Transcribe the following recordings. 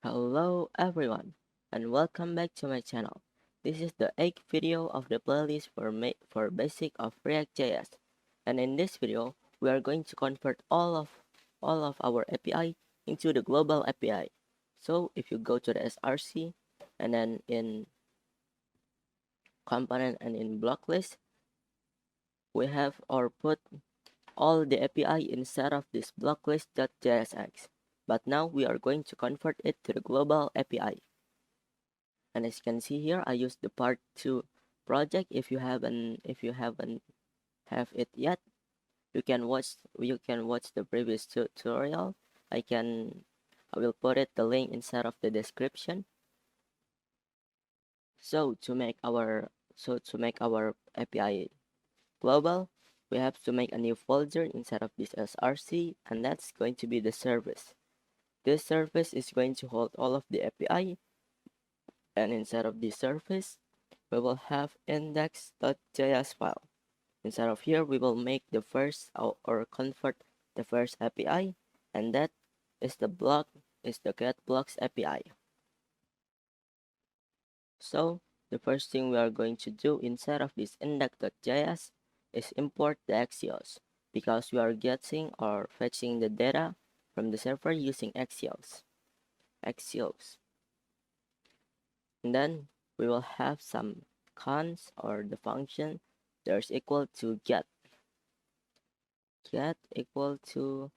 Hello everyone and welcome back to my channel. This is the 8th video of the playlist for basic of React.js, and in this video we are going to convert all of our API into the global API. So if you go to the SRC and then in component and in block list, we have or put all the API inside of this block list.jsx. But now we are going to convert it to the global API. And as you can see here, I used the part 2 project. If you haven't have it yet, you can watch the previous tutorial. I will put the link inside of the description. So to make our API global, we have to make a new folder inside of this SRC, and that's going to be the service. This service is going to hold all of the API, and inside of this service we will have index.js file. Inside of here, we will make the first or convert the first API, and that is the get blocks API. So the first thing we are going to do inside of this index.js is import the Axios, because we are getting or fetching the data from the server using Axios. And then we will have some cons or the function there's equal to get equal to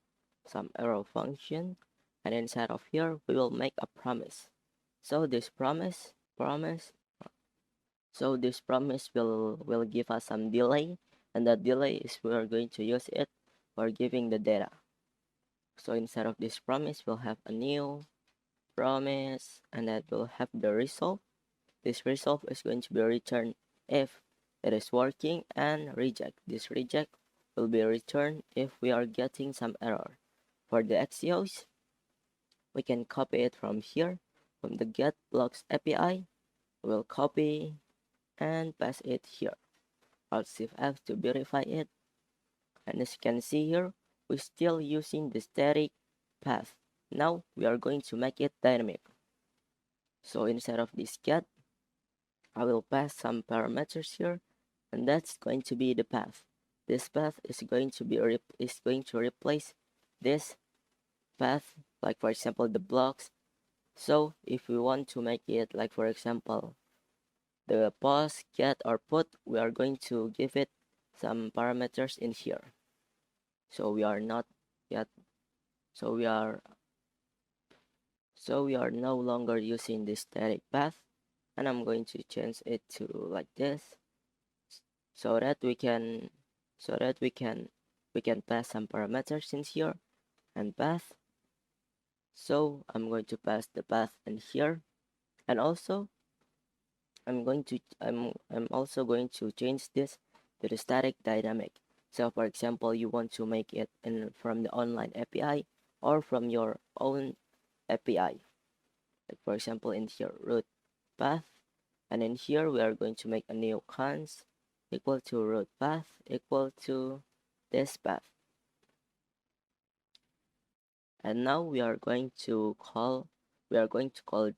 some arrow function, and inside of here we will make a promise. So this promise will give us some delay, and that delay is we are going to use it for giving the data. So inside of this promise we'll have a new promise, and that will have the result. This result is going to be returned if it is working, and reject. This reject will be returned if we are getting some error. For the Axios, we can copy it from here, from the get blocks API. We'll copy and paste it here. Alt Shift F to verify it. And as you can see here, we're still using the static path. Now we are going to make it dynamic. So inside of this get, I will pass some parameters here, and that's going to be the path. This path is going to replace this path, like for example the blocks. So if we want to make it like for example the post, get, or put, we are going to give it some parameters in here. So we are not yet so we are no longer using this static path, and I'm going to change it to like this, so that we can pass some parameters in here and path. So I'm going to pass the path in here, and also I'm also going to change this to the static dynamic. So for example, you want to make it from the online API or from your own API. Like for example in here root path, and in here we are going to make a new cons equal to root path equal to this path. And now we are going to call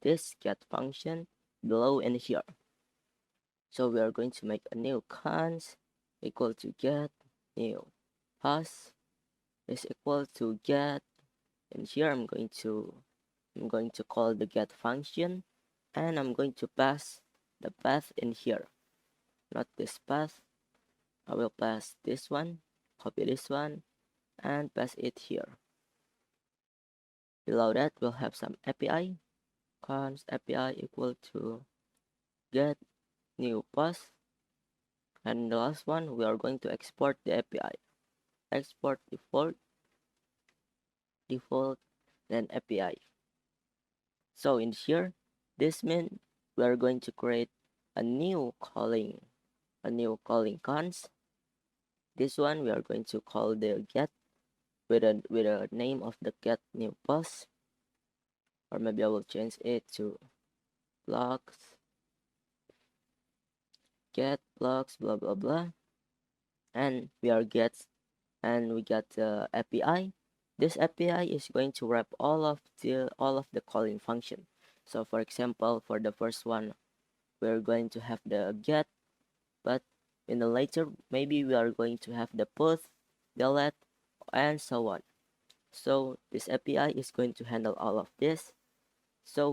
this get function below in here. So we are going to make a new cons equal to get new pass is equal to get, and here I'm going to call the get function, and I'm going to pass the path in here, not this path. I will pass this one, copy this one, and pass it here. Below that we'll have some API, cons API equal to get new pass, and the last one we are going to export the API. Export default then API. So in here, this means we are going to create a new calling cons. This one we are going to call the get with a name of the get new post, or maybe I will change it to blocks, get blocks, blah blah blah, and we got the API, This API is going to wrap all of the calling function. So for example, for the first one, we're going to have the get, but in the later maybe we are going to have the put, delete, and so on. So this API is going to handle all of this. So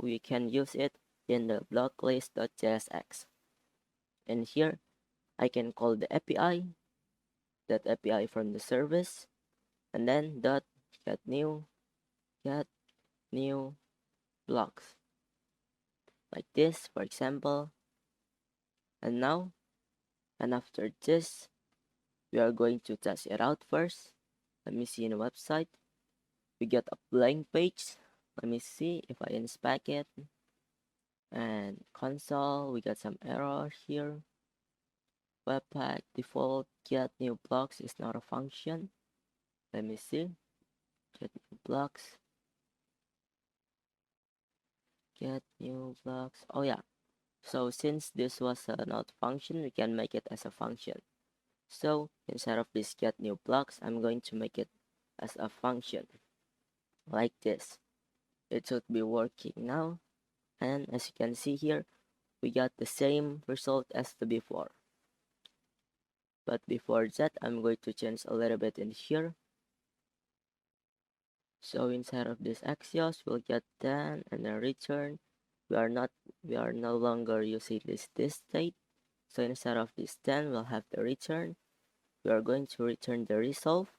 we can use it in the block list.jsx. And here I can call the API, that API from the service, and then dot get new blocks like this, for example. And now, and after this, we are going to test it out first. Let me see in the website. We get a blank page. Let me see if I inspect it. And console, we got some error here. Webpack default get new blocks is not a function. Let me see. Get new blocks. Get new blocks. Oh yeah. So since this was a not function, we can make it as a function. So instead of this get new blocks, I'm going to make it as a function like this. It should be working now. And as you can see here, we got the same result as the before. But before that, I'm going to change a little bit in here. So inside of this Axios, we'll get then and then return. We are no longer using this state. So instead of this then, we'll have the return. We are going to return the resolve,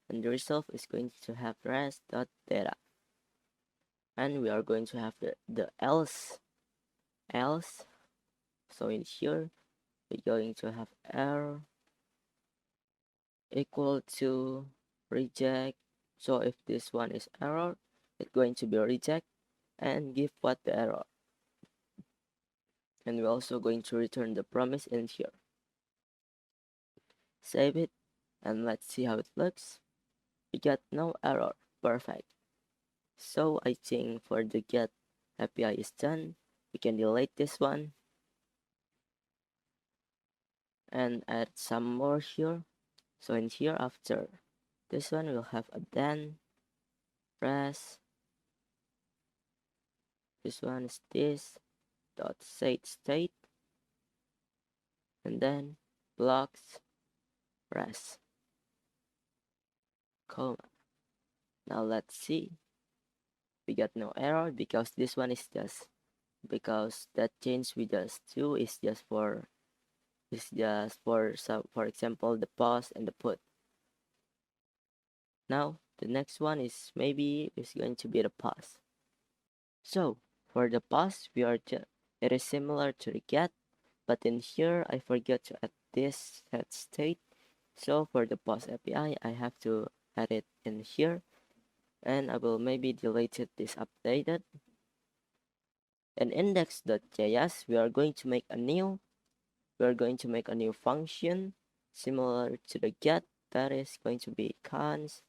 and the resolve is going to have res.data. And we are going to have the else. So in here, we're going to have error equal to reject. So if this one is error, it's going to be reject and give what the error. And we're also going to return the promise in here. Save it and let's see how it looks. We got no error. Perfect. So I think for the get API is done. We can delete this one and add some more here. So in here after this one we'll have a then press. This one is this dot set state and then blocks press comma. Now let's see. We got no error because this one is just because that change we just do is just for some, for example, the pause and the put. Now the next one is maybe is going to be the pause. So for the pause it is similar to the get, but in here I forgot to add this set state. So for the pause API I have to add it in here, and I will maybe delete it this updated. And index.js we are going to make a new function similar to the get, that is going to be cons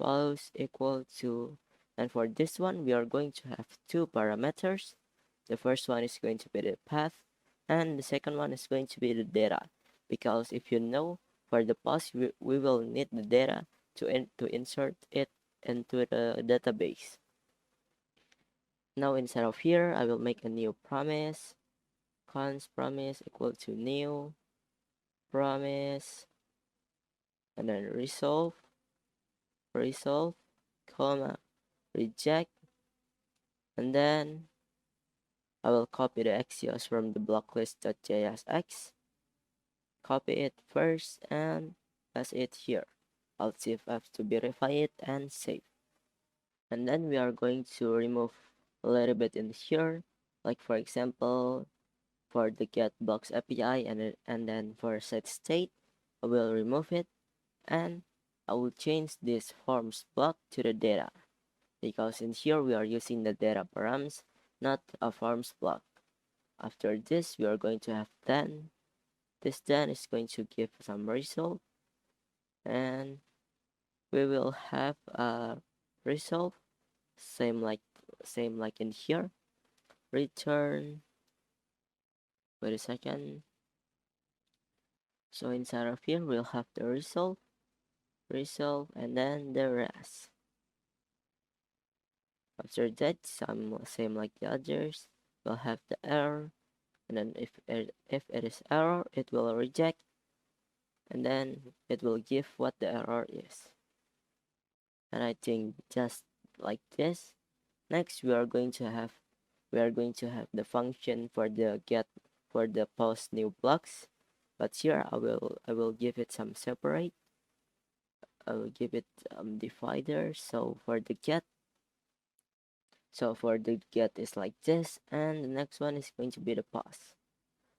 values equal to, and for this one we are going to have two parameters. The first one is going to be the path and the second one is going to be the data, because if you know, for the pause we will need the data to insert it into the database. Now inside of here I will make a new promise, cons promise equal to new promise, and then resolve, comma, reject, and then I will copy the Axios from the blocklist.jsx, copy it first, and paste it here. Alt Shift F to verify it and save. And then we are going to remove a little bit in here, like for example, for the get box API, and then for set state, I will remove it, and I will change this forms block to the data, because in here we are using the data params, not a forms block. After this we are going to have then. This then is going to give some result, and we will have a result same like in here. Return, wait a second. So inside of here we'll have the result, resolve, and then the rest. After that, same like the others, we'll have the error, and then if it is error, it will reject, and then it will give what the error is. And I think just like this. Next, we are going to have the function for the get for the post new blocks, but here I will give it some separate. I will give it divider. So for the get is like this, and the next one is going to be the pass.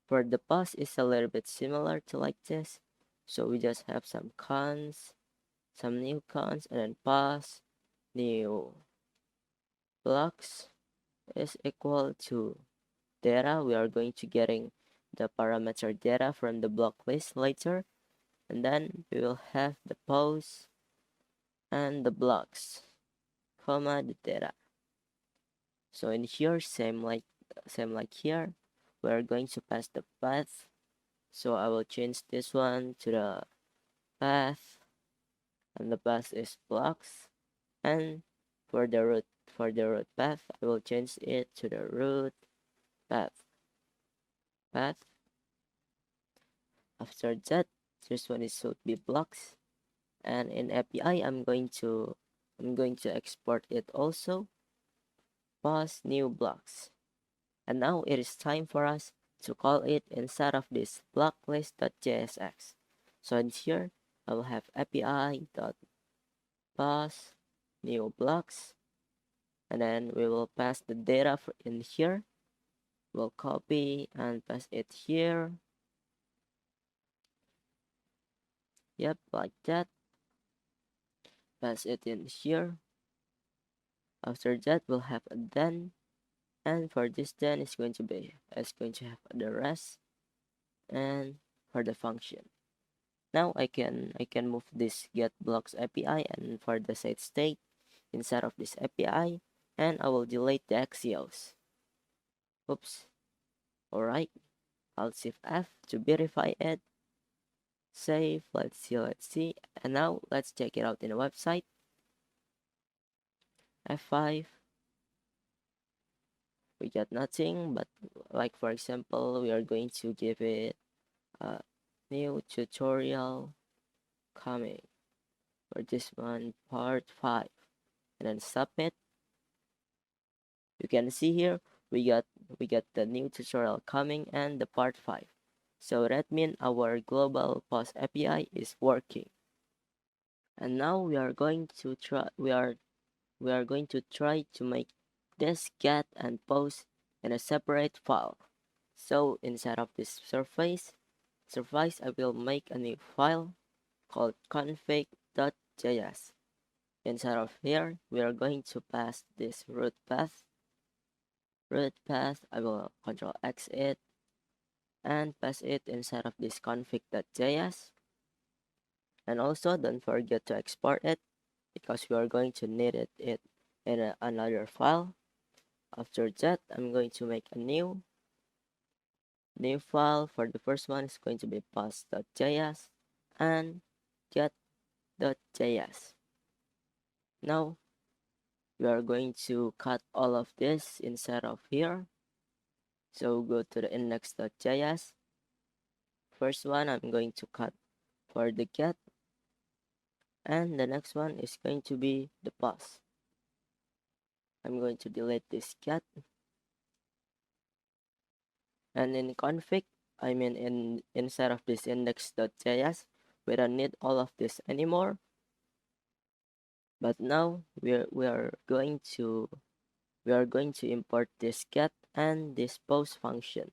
For the pass is a little bit similar to like this, so we just have some new cons, and then pass new blocks is equal to data. We are going to getting the parameter data from the block list later, and then we will have the post and the blocks, comma the data. So in here, same like here, we are going to pass the path. So I will change this one to the path, and the path is blocks. And for the root path, I will change it to the root path. After that, this one is should be blocks, and in API I'm going to export it also, pass new blocks. And now it is time for us to call it inside of this blocklist.jsx. So in here I will have API dot pass new blocks, and then we will pass the data in here. We'll copy and paste it here. Yep, like that. Pass it in here. After that, we'll have a then, and for this then it's going to have the rest, and for the function. Now I can move this get blocks API and for the set state inside of this API, and I will delete the axios. Oops. Alright. I'll shift F to verify it. Save. Let's see. And now let's check it out in the website. F5. We got nothing, but like for example, we are going to give it a new tutorial coming for this one, part 5, and then submit. You can see here we got the new tutorial coming and the part 5. So that means our global post API is working. And now we are going to try to make this get and post in a separate file. So inside of this surface, I will make a new file called config.js. Inside of here, we are going to pass this root path. I will control X it and pass it inside of this config.js. And also don't forget to export it because we are going to need it in another file. After that, I'm going to make a new file. For the first one is going to be post.js and get.js. Now we are going to cut all of this inside of here. So go to the index.js. First one I'm going to cut for the get, and the next one is going to be the post. I'm going to delete this get, and in config, inside of this index.js, we don't need all of this anymore. But now we are going to import this get and this post function.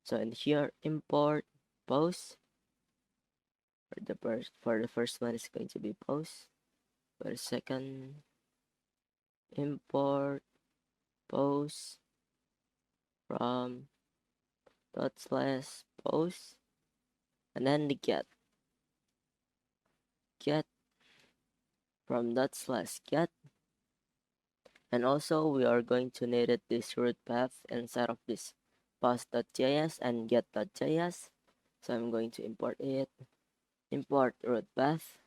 So in here, import post. For the first one is going to be post. For the second, import post from /post, and then the get from /get. And also we are going to need this root path inside of this post.js and get.js. So I'm going to import it. Import root path.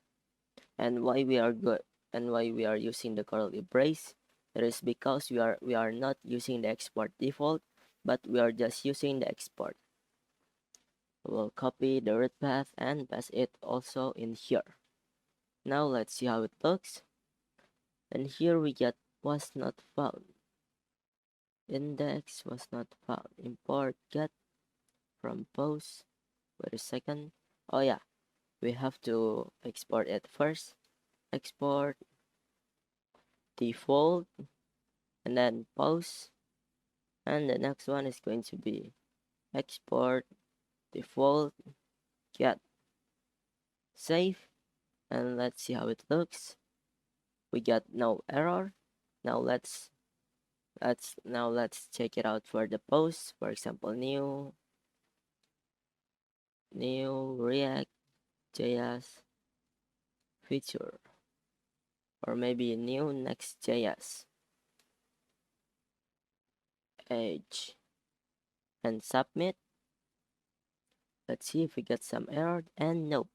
And why we are good and why we are using the curly brace, it is because we are not using the export default, but we are just using the export. We'll copy the root path and paste it also in here. Now let's see how it looks. And here we get was not found. Index was not found. Import get from post. Wait a second. Oh yeah, we have to export it first. Export default and then post. And the next one is going to be export default get. Save and let's see how it looks. We got no error. Now let's check it out for the post. For example, new React JS feature, or maybe new Next.js Edge, and submit. Let's see if we get some error, and nope,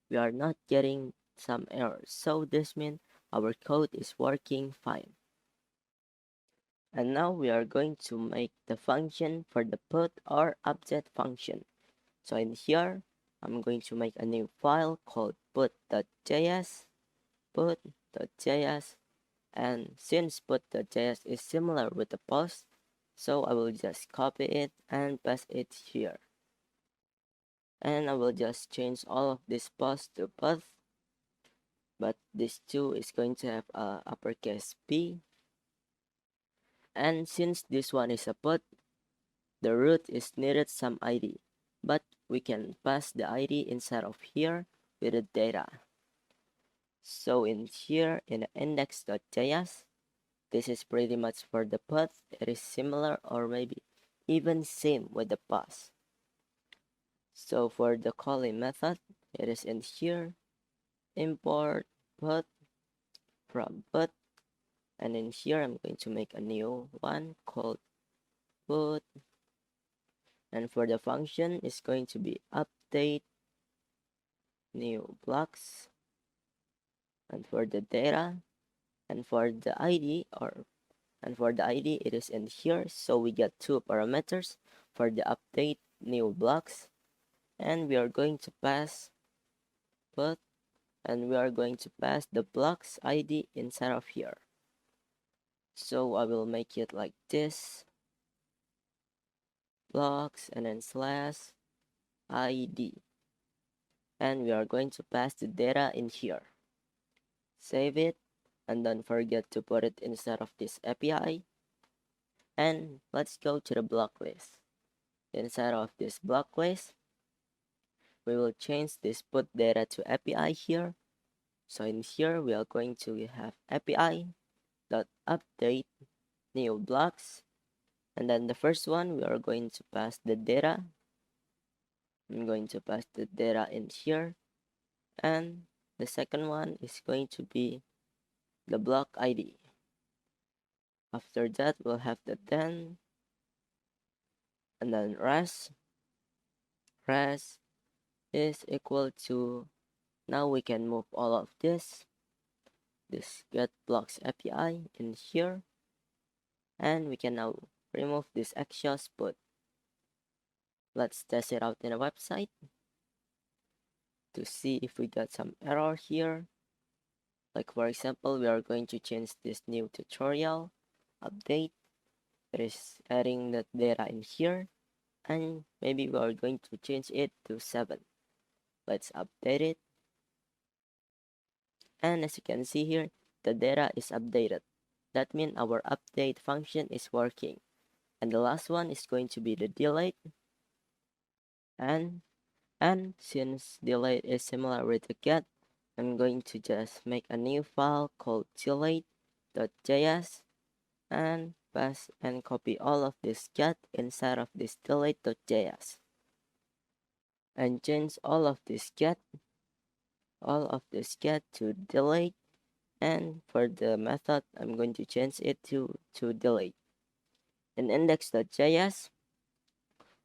we are not getting some errors. So this means our code is working fine. And now we are going to make the function for the put or update function. So in here, I'm going to make a new file called put.js, put.js, and since put.js is similar with the post, so I will just copy it and paste it here. And I will just change all of this post to put, but this 2 is going to have a uppercase P. And since this one is a put, the root is needed some ID, but we can pass the ID inside of here with the data. So in here in the index.js, this is pretty much for the put. It is similar or maybe even same with the pass. So for the calling method, it is in here, import put from put, and in here I'm going to make a new one called put, and for the function it's going to be update new blocks, and for the data and for the ID it is in here. So we get two parameters for the update new blocks, and we are going to pass put, and we are going to pass the blocks ID inside of here. So I will make it like this, blocks and then slash ID, and we are going to pass the data in here. Save it, and don't forget to put it inside of this API. And let's go to the block list. Inside of this block list, we will change this put data to API here. So in here we are going to have API dot update new blocks, and then the first one we are going to pass the data. I'm going to pass the data in here, and the second one is going to be the block ID. After that we'll have the 10, and then res is equal to, now we can move all of this get blocks API in here, and we can now remove this exhaust put. Let's test it out in a website to see if we got some error here. Like for example, we are going to change this new tutorial update. It is adding the data in here, and maybe we are going to change it to 7. Let's update it, and as you can see here, the data is updated. That means our update function is working. And the last one is going to be the delete, and since delete is similar with the get, I'm going to just make a new file called delete.js and paste and copy all of this get inside of this delete.js, and change all of this get to delete, and for the method I'm going to change it to delete. In index.js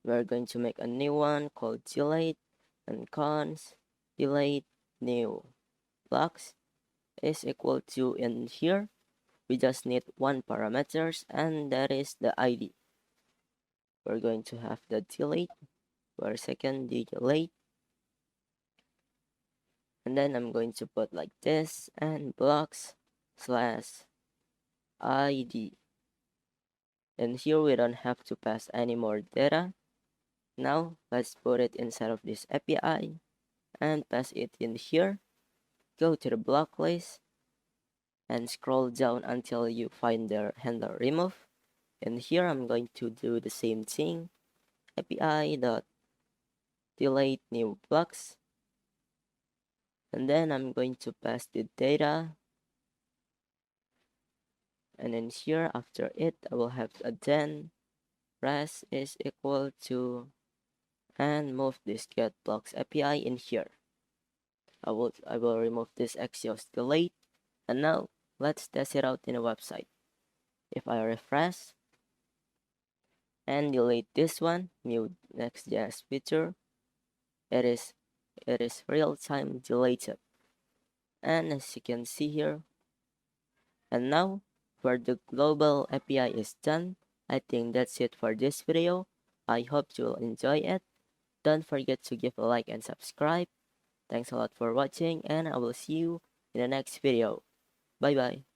we're going to make a new one called delete and cons delete new blocks, is equal to, in here we just need one parameters, and that is the ID. We're going to have the delete per second delete, and then I'm going to put like this, and blocks slash ID. And here we don't have to pass any more data. Now let's put it inside of this API and pass it in here. Go to the block list and scroll down until you find the handler remove. And here I'm going to do the same thing. API dot delete new blocks. And then I'm going to pass the data. And then here after it, I will have a then res is equal to, and move this get blocks API in here. I will remove this Axios delete, and now let's test it out in a website. If I refresh and delete this one, new Next.js feature, it is real-time deleted. And as you can see here, and now for the global API is done. I think that's it for this video. I hope you'll enjoy it. Don't forget to give a like and subscribe. Thanks a lot for watching, and I will see you in the next video. Bye bye.